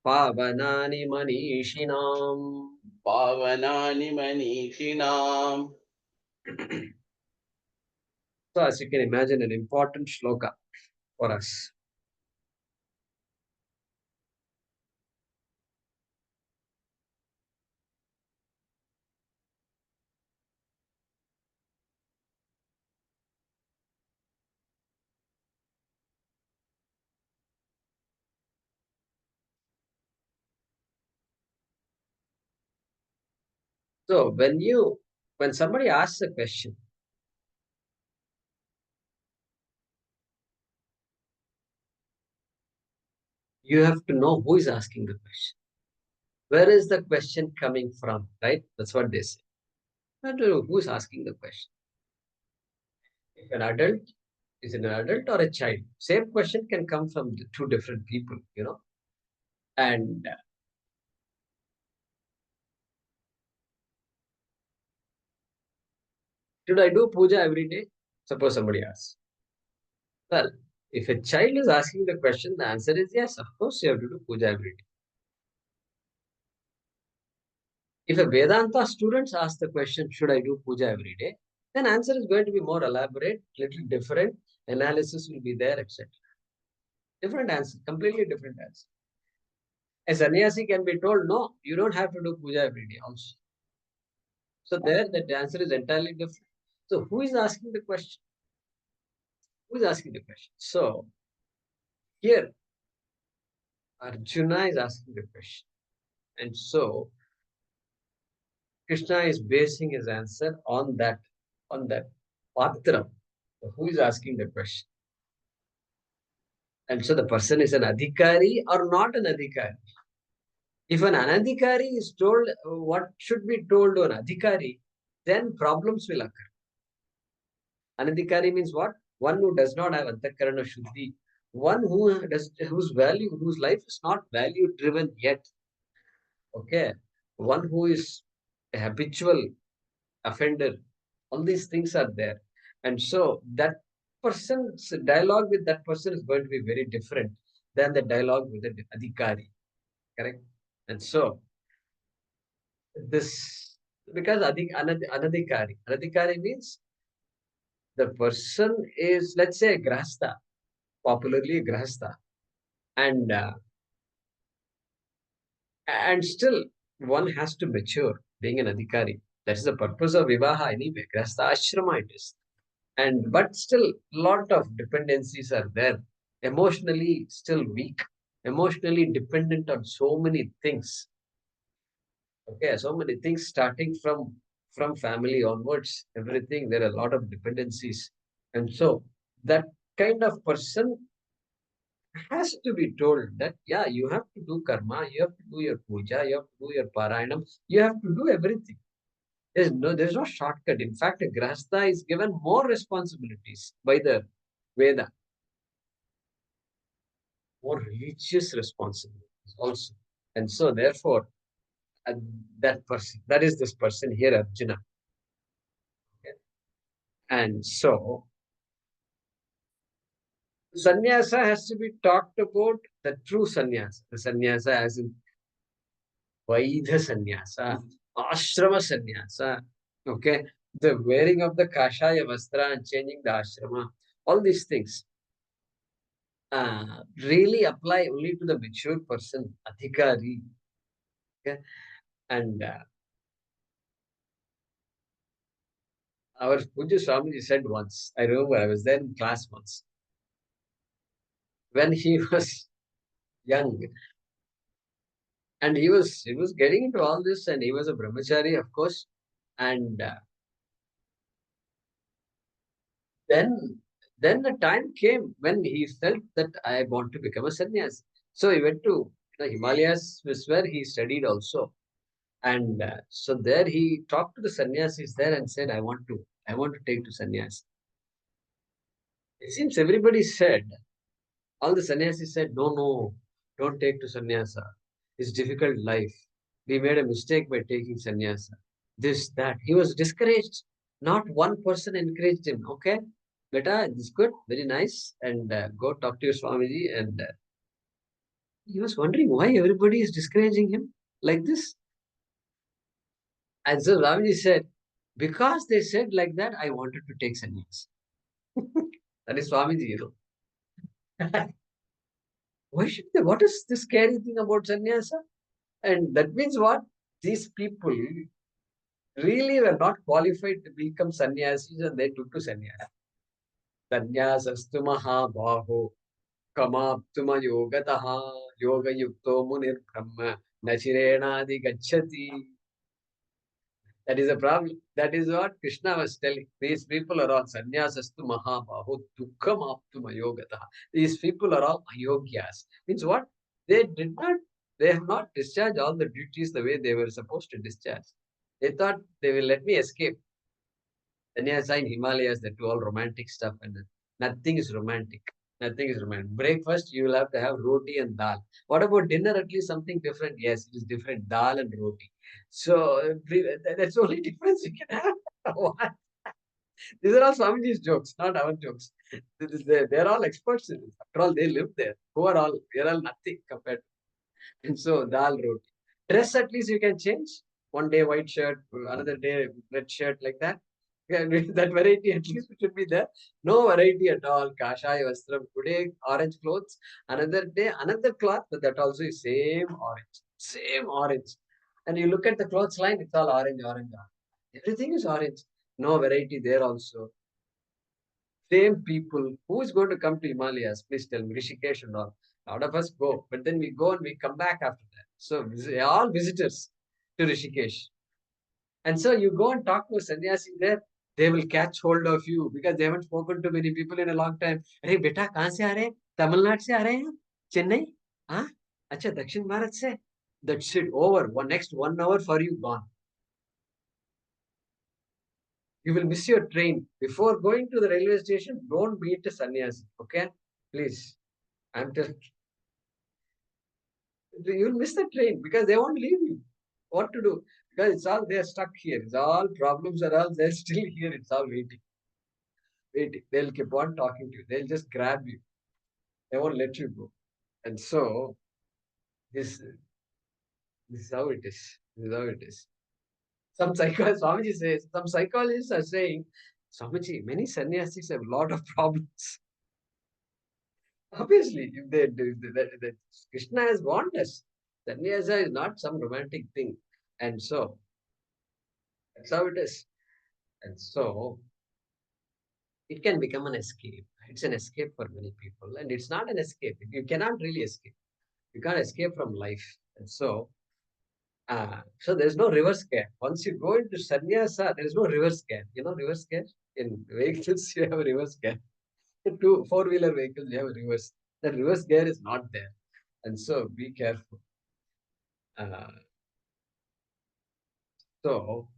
pavanani manishinam. पावनानि मनीषिणाम्. So as you can imagine, an important shloka for us. So when somebody asks a question, you have to know who is asking the question. Where is the question coming from, right? That's what they say. You have to know who is asking the question. If an adult is an adult or a child, same question can come from two different people, And should I do puja every day? Suppose somebody asks. Well, if a child is asking the question, the answer is yes, of course you have to do puja every day. If a Vedanta student asks the question, should I do puja every day? Then answer is going to be more elaborate, little different, analysis will be there, etc. Different answer, completely different answer. A sannyasi can be told, no, you don't have to do puja every day also. So there, the answer is entirely different. So who is asking the question? Who is asking the question? So here, Arjuna is asking the question. And so Krishna is basing his answer on that patra. Who is asking the question? And so the person is an adhikari or not an adhikari. If an anadhikari is told what should be told to an adhikari, then problems will occur. Anadhikari means what? One who does not have antakarana shuddhi. One whose life is not value driven yet. Okay. One who is a habitual offender. All these things are there. And so that person's dialogue with that person is going to be very different than the dialogue with the adhikari. Correct? And so this, because anadhikari means the person is, let's say, a grahastha, popularly a grahastha, and still one has to mature being an adhikari. That is the purpose of vivaha anyway. Grahastha ashrama it is. But still lot of dependencies are there. Emotionally still weak, emotionally dependent on so many things. Okay, so many things starting from family onwards, everything, there are a lot of dependencies. And so that kind of person has to be told that, yeah, you have to do karma, you have to do your puja, you have to do your parayanam, you have to do everything. There's no shortcut. In fact, a grahastha is given more responsibilities by the Veda, more religious responsibilities also. And so therefore, that is this person here, Arjuna. Okay? And so sannyasa has to be talked about, the true sannyasa. The sannyasa as in Vaidha sannyasa, ashrama sannyasa. Okay, the wearing of the kashaya vastra and changing the ashrama, all these things really apply only to the mature person, adhikari. Okay, and our Puja Swamiji said once, I remember I was there in class once, when he was young, and he was getting into all this, and he was a brahmachari, of course, and then Then the time came when he felt that I want to become a sannyas. So he went to the Himalayas, was where he studied also. And so there he talked to the sannyasis there and said, I want to take to sannyas. It seems everybody said, all the sannyasis said, no, don't take to sannyasa. It's difficult life. We made a mistake by taking sannyasa. This, that. He was discouraged. Not one person encouraged him. Okay, beta, this is good, very nice. And go talk to your Swamiji. And he was wondering why everybody is discouraging him like this. And so Swamiji said, because they said like that, I wanted to take sannyas. That is Swamiji, you know. Why should they? What is the scary thing about sannyasa? And that means what? These people really were not qualified to become sannyasis and they took to sannyasa. Sannyasastu mahabaho kamaptuma yogataha yoga yukto munir brahma nachirenadi gacchati. That is a problem. That is what Krishna was telling. These people are all sannyasastu mahabaho dukkam aptuma yogataha. These people are all ayogyas. Means what? They have not discharged all the duties the way they were supposed to discharge. They thought they will let me escape. Sannyasa in Himalayas, they do all romantic stuff and nothing is romantic. Nothing is romantic. Breakfast, you will have to have roti and dal. What about dinner? At least something different. Yes, it is different. Dal and roti. So that's the only difference we can have. What? These are all Swamiji's jokes, not our jokes. They're all experts in it. After all, they live there. Who are all? They're all nothing compared to. And so, dal roti. Dress at least you can change. One day white shirt, another day red shirt, like that. Yeah, that variety at least should be there. No variety at all. Kashaya vastram. Today, orange clothes. Another day, another cloth, but that also is same orange. Same orange. And you look at the clothes line, it's all orange, orange, orange. Everything is orange. No variety there also. Same people. Who is going to come to Himalayas? Please tell me. Rishikesh and all. A lot of us go, but then we go and we come back after that. So all visitors to Rishikesh. And so you go and talk to a sannyasi there, they will catch hold of you because they haven't spoken to many people in a long time. Hey, beta, kahan se aa rahe? Tamil Nadu se aa rahe hain? Chennai? Huh? Acha, Dakshin Bharat se? That's it. Over. Next 1 hour for you gone. You will miss your train. Before going to the railway station, don't meet a sannyasi. Okay? Please. I'm telling you. You'll miss the train because they won't leave you. What to do? Because it's all they're stuck here. It's all problems are all they're still here. It's all waiting. Waiting. They'll keep on talking to you. They'll just grab you. They won't let you go. And so this is how it is. This is how it is. Swamiji says, some psychologists are saying, Swamiji, many sannyasis have a lot of problems. Obviously, if Krishna has warned us. Sannyasa is not some romantic thing. And so, that's how it is. And so, it can become an escape. It's an escape for many people. And it's not an escape. You cannot really escape. You can't escape from life. And so, so there's no reverse gear. Once you go into sannyasa, there is no reverse gear. You know reverse gear? In vehicles, you have a reverse gear. In 4-wheeler vehicles, you have a reverse. The reverse gear is not there. And so be careful. So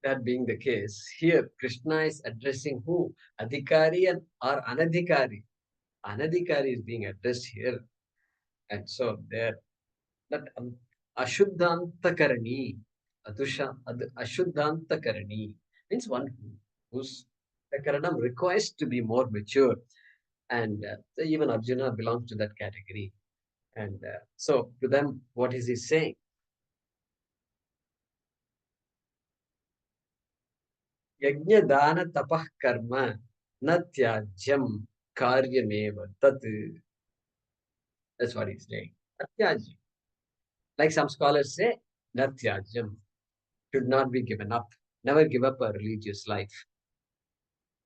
that being the case, here Krishna is addressing who? Adhikari or Anadhikari. Anadhikari is being addressed here. And so there, that Ashuddhantakarani, Ashuddhantakarani means one whose the Karanam requires to be more mature. And so even Arjuna belongs to that category. And so to them, what is he saying? Yajna dana tapah karma na tyajyam karyameva tat. That's what he's saying. Natyajyam. Like some scholars say, natyajyam should not be given up. Never give up a religious life.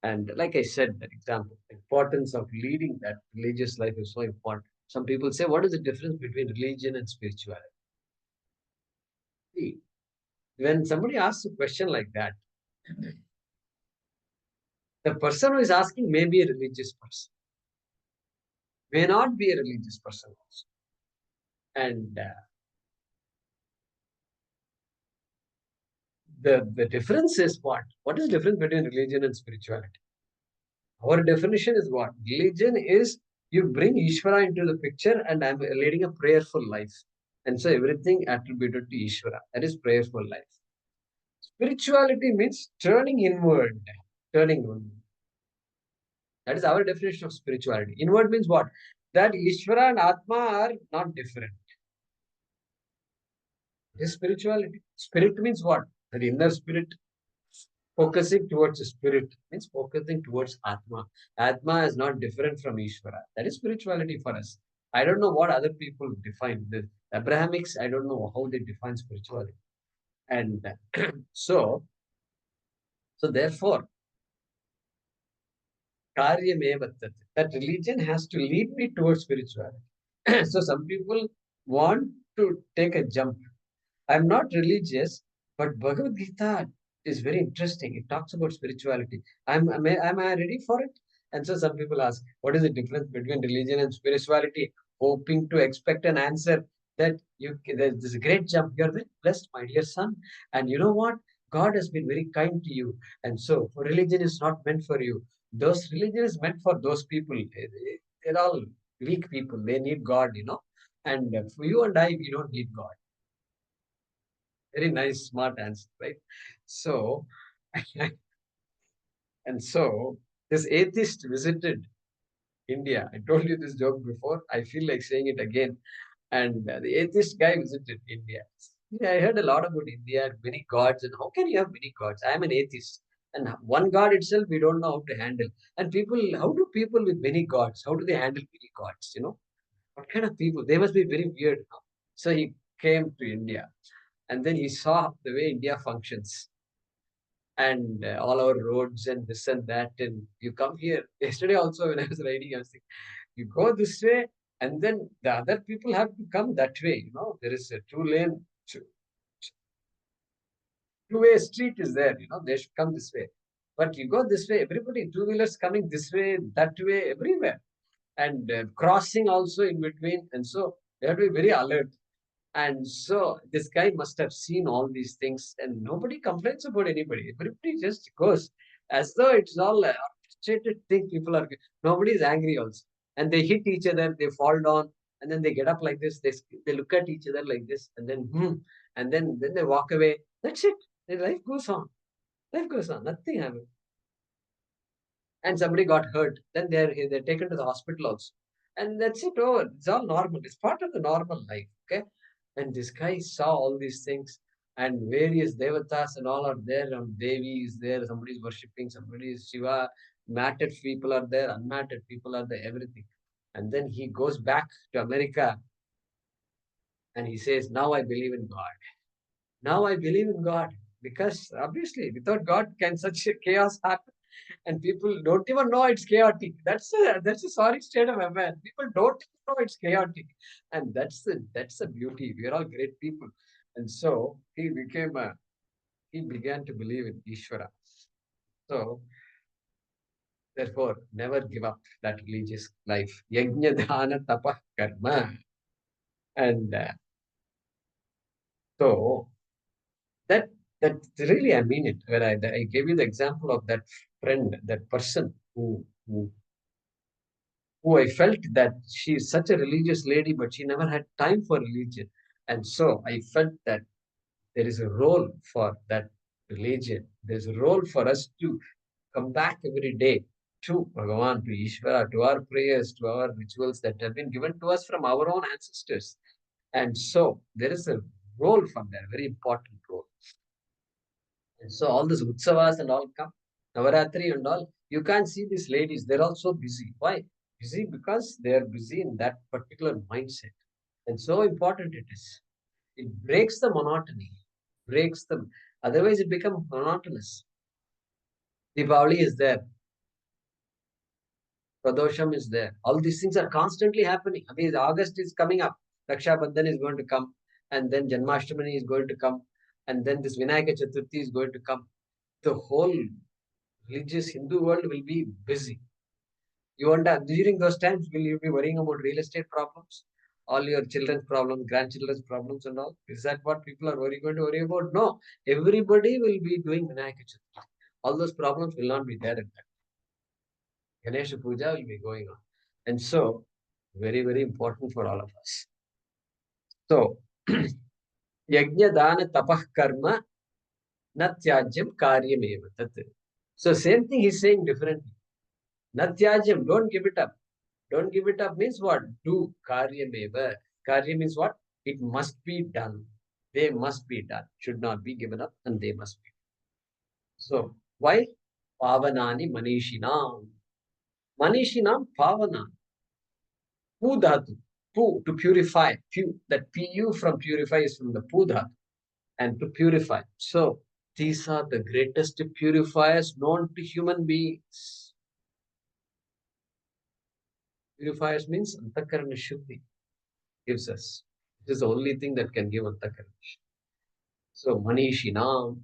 And like I said, that example, the importance of leading that religious life is so important. Some people say, what is the difference between religion and spirituality? See, when somebody asks a question like that, The person who is asking may be a religious person, may not be a religious person also. And the difference is what? What is the difference between religion and spirituality? Our definition is what? Religion is you bring Ishvara into the picture and I'm leading a prayerful life. And so everything attributed to Ishvara. That is prayerful life. Spirituality means turning inward. Turning inward. That is our definition of spirituality. Inward means what? That Ishvara and Atma are not different. This spirituality. Spirit means what? That inner spirit. Focusing towards the spirit means focusing towards Atma. Atma is not different from Ishvara. That is spirituality for us. I don't know what other people define. The Abrahamics, I don't know how they define spirituality. And so therefore, that religion has to lead me towards spirituality. So some people want to take a jump. I'm not religious, but Bhagavad Gita is very interesting. It talks about spirituality. Am I ready for it? And so some people ask, what is the difference between religion and spirituality? Hoping to expect an answer that there's a great jump. You're very blessed, my dear son. And you know what? God has been very kind to you. And so religion is not meant for you. Those religion is meant for those people. They're all weak people. They need God, And for you and I, we don't need God. Very nice, smart answer, right? So, and so this atheist visited India. I told you this joke before. I feel like saying it again. And the atheist guy visited India. Yeah, I heard a lot about India, many gods, and how can you have many gods? I'm an atheist. And one God itself, we don't know how to handle. And how do people with many gods, how do they handle many gods? What kind of people? They must be very weird. So he came to India. And then he saw the way India functions and all our roads and this and that. And you come here. Yesterday also when I was riding, I was thinking, you go this way and then the other people have to come that way. There is a two-way street is there. They should come this way. But you go this way, everybody, two-wheelers coming this way, that way, everywhere. And crossing also in between. And so they have to be very alert. And so this guy must have seen all these things and nobody complains about anybody. Everybody just goes as though it's all a orchestrated thing. Nobody is angry also. And they hit each other, they fall down, and then they get up like this. They look at each other like this, and then and then they walk away. That's it. Their life goes on. Life goes on. Nothing happens. And somebody got hurt. Then they're taken to the hospital also. And that's it over. It's all normal. It's part of the normal life. Okay. And this guy saw all these things and various devatas and all are there. And Devi is there. Somebody is worshipping. Somebody is Shiva. Matted people are there. Unmatted people are there. Everything. And then he goes back to America and he says, now I believe in God. Now I believe in God. Because obviously without God can such a chaos happen? And people don't even know it's chaotic. That's a sorry state of affairs. People don't know it's chaotic, and that's the beauty. We are all great people, and so he began to believe in Ishvara. So therefore, never give up that religious life. Yajna dhana tapa karma, and so that really I mean it. When I gave you the example of that friend, that person who I felt that she is such a religious lady, but she never had time for religion. And so I felt that there is a role for that religion. There's a role for us to come back every day to Bhagavan, to Ishvara, to our prayers, to our rituals that have been given to us from our own ancestors. And so there is a role from there, very important role. And so all these utsavas and all come, Navaratri and all, you can't see these ladies. They're all so busy. Why? Busy because they are busy in that particular mindset. And so important it is. It breaks the monotony, breaks them. Otherwise, it becomes monotonous. Deepavali is there. Pradosham is there. All these things are constantly happening. I mean, August is coming up. Raksha Bandhan is going to come. And then Janmashtami is going to come. And then this Vinayaka Chaturthi is going to come. The whole religious Hindu world will be busy. You wonder, during those times, will you be worrying about real estate problems? All your children's problems, grandchildren's problems and all? Is that what people are going to worry about? No. Everybody will be doing Vinayaka Chaturthi. All those problems will not be there at that. Ganesha Puja will be going on. And so, very, very important for all of us. So, Yajna Dana Tapah Karma Natyajam Karyameva Tat. So, same thing he's saying differently. Natyajam, don't give it up. Don't give it up means what? Do karyameva. Karya means what? It must be done. They must be done. Should not be given up and they must be. So, why? Pavanani manishinam. Manishinam pavana. Pu dhatu. Pu, to purify. Pu, that pu from purify is from the pu dhatu. And to purify. So, these are the greatest purifiers known to human beings. Purifiers means antakarana shuddhi. Gives us. This is the only thing that can give antakarana. So, manishinam.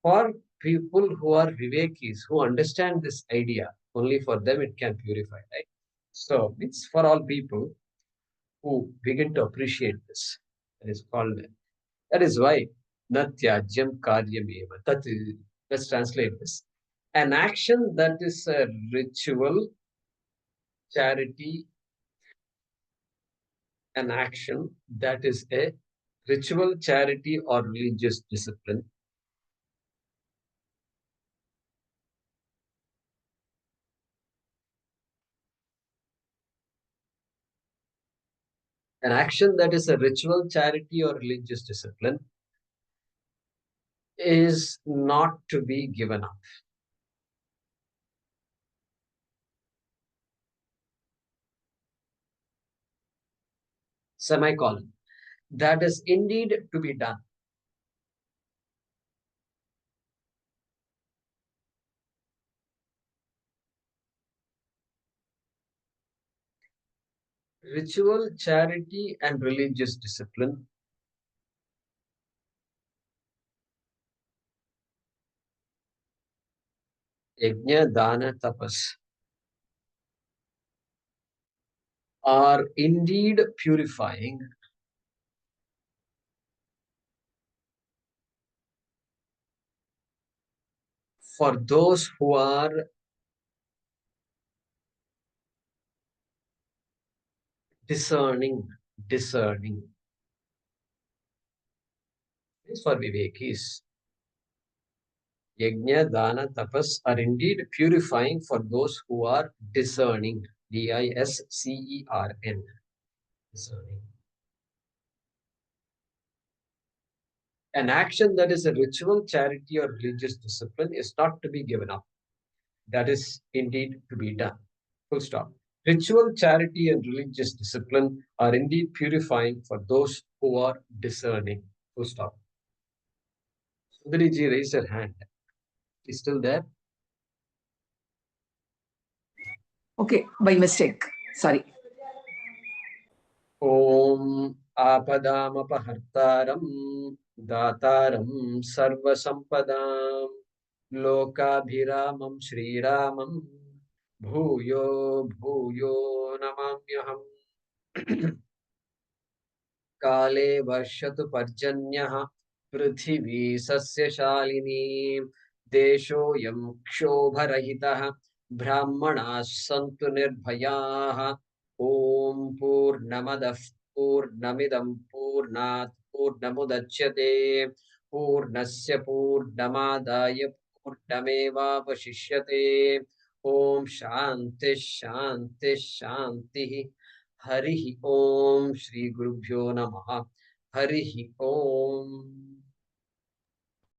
For people who are vivekis, who understand this idea, only for them it can purify, right? So, it's for all people who begin to appreciate this. That is called, that is why, natyajyam karyameva. Let's translate this. An action that is a ritual, charity, an action that is a ritual, charity, or religious discipline. An action that is a ritual, charity, or religious discipline is not to be given up. Semicolon. That is indeed to be done. Ritual, charity, and religious discipline yajna, dana, tapas are indeed purifying for those who are discerning. Discerning is for vivekis. Yajna, dana, tapas are indeed purifying for those who are discerning. D-I-S-C-E-R-N. Discerning. An action that is a ritual, charity, or religious discipline is not to be given up. That is indeed to be done. Full stop. Ritual, charity, and religious discipline are indeed purifying for those who are discerning. Full stop. Sundari ji raised her hand. Is still there? Okay, by mistake. Sorry. Om Apadamapahartaram Dataram Sarvasampadam Lokabhiramam Shriramam Bhuyo Bhuyo Namamyaham Kale Varshatu Parjanyah Prithvi Sasyashalini Desho Yam Kshobarahitah Brahmanas Santu Nirbhayaah Om Purnamadah Purnamidam Purnat Purnamudachyate Purnasya Purnamadaya Purnamevavashishyate Om Shanti Shanti Shanti Harihi Om Shri Gurubhyo Namaha Harihi Om